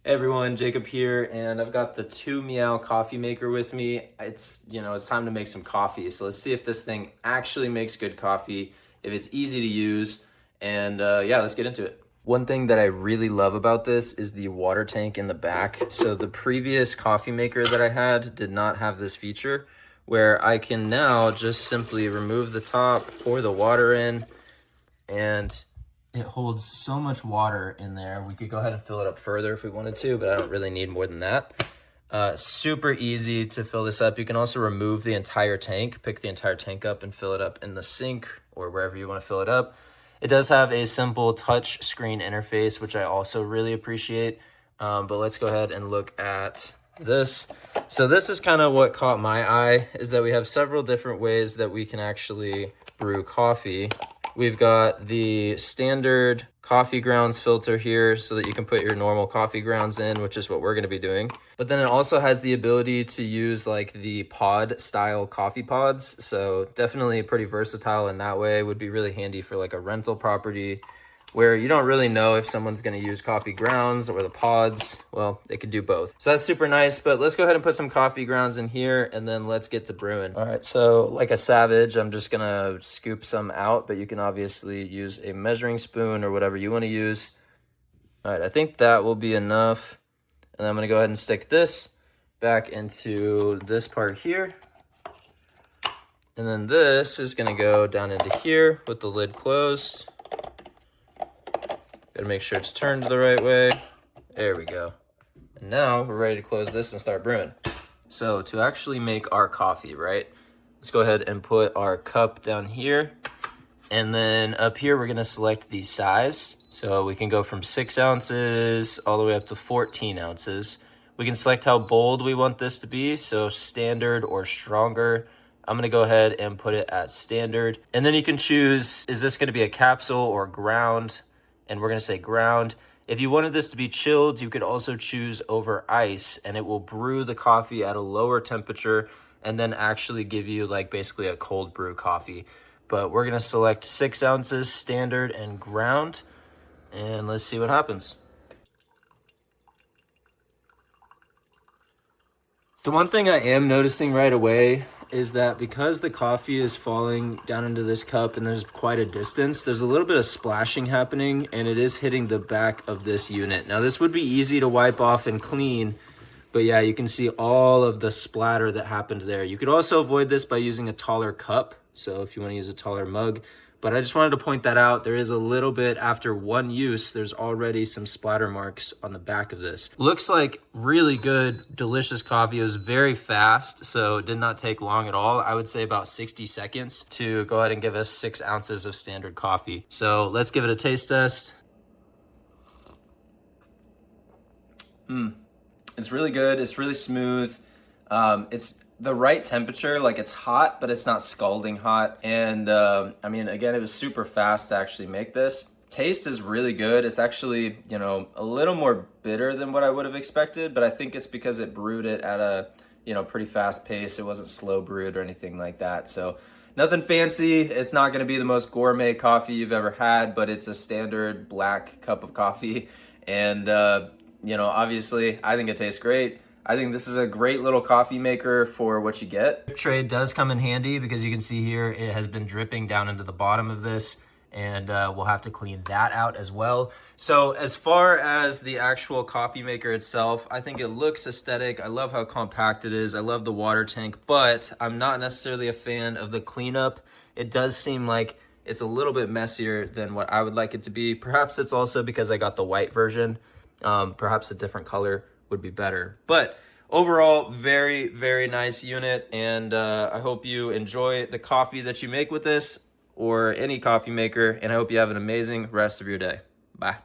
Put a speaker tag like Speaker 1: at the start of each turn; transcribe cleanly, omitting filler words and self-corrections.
Speaker 1: Hey everyone, Jacob here, and I've got the TwoMeow coffee maker with me. It's time to make some coffee. So let's see if this thing actually makes good coffee, if it's easy to use, and yeah, let's get into it. One thing that I really love about this is the water tank in the back. So the previous coffee maker that I had did not have this feature where I can now just simply remove the top, pour the water in, and it holds so much water in there. We could go ahead and fill it up further if we wanted to, but I don't really need more than that. Super easy to fill this up. You can also remove the entire tank, pick the entire tank up and fill it up in the sink or wherever you want to fill it up. It does have a simple touch screen interface, which I also really appreciate. But let's go ahead and look at this. So this is kind of what caught my eye, is that we have several different ways that we can actually brew coffee. We've got the standard coffee grounds filter here so that you can put your normal coffee grounds in, which is what we're going to be doing. But then it also has the ability to use like the pod style coffee pods. So definitely pretty versatile in that way. Would be really handy for like a rental property where you don't really know if someone's going to use coffee grounds or the pods. Well, they could do both. So that's super nice, but let's go ahead and put some coffee grounds in here and then let's get to brewing. All right, so like a savage, I'm just going to scoop some out, but you can obviously use a measuring spoon or whatever you want to use. All right, I think that will be enough. And I'm going to go ahead and stick this back into this part here. And then this is going to go down into here with the lid closed. Gotta make sure it's turned the right way. There we go. And now we're ready to close this and start brewing. So to actually make our coffee, right? Let's go ahead and put our cup down here. And then up here, we're gonna select the size. So we can go from 6 ounces all the way up to 14 ounces. We can select how bold we want this to be. So standard or stronger. I'm gonna go ahead and put it at standard. And then you can choose, is this gonna be a capsule or ground? And we're gonna say ground. If you wanted this to be chilled, you could also choose over ice and it will brew the coffee at a lower temperature and then actually give you like basically a cold brew coffee. But we're gonna select 6 ounces standard and ground and let's see what happens. So one thing I am noticing right away is that because the coffee is falling down into this cup and there's quite a distance, there's a little bit of splashing happening and it is hitting the back of this unit. Now this would be easy to wipe off and clean, but yeah, you can see all of the splatter that happened there. You could also avoid this by using a taller cup. So if you want to use a taller mug, but I just wanted to point that out. There is a little bit after one use, there's already some splatter marks on the back of this. Looks like really good, delicious coffee. It was very fast, so it did not take long at all. I would say about 60 seconds to go ahead and give us 6 ounces of standard coffee. So let's give it a taste test. It's really good. It's really smooth. It's the right temperature, like it's hot, but it's not scalding hot. And I mean, again, it was super fast to actually make this. Taste is really good. It's actually, a little more bitter than what I would have expected, but I think it's because it brewed it at a, pretty fast pace. It wasn't slow brewed or anything like that. So nothing fancy. It's not going to be the most gourmet coffee you've ever had, but it's a standard black cup of coffee. And, obviously I think it tastes great. I think this is a great little coffee maker for what you get. Drip tray does come in handy because you can see here it has been dripping down into the bottom of this, and we'll have to clean that out as well. So as far as the actual coffee maker itself, I think it looks aesthetic. I love how compact it is. I love the water tank, but I'm not necessarily a fan of the cleanup. It does seem like it's a little bit messier than what I would like it to be. Perhaps it's also because I got the white version. Perhaps a different color would be better, but overall very, very nice unit. And I hope you enjoy the coffee that you make with this or any coffee maker, and I hope you have an amazing rest of your day. Bye.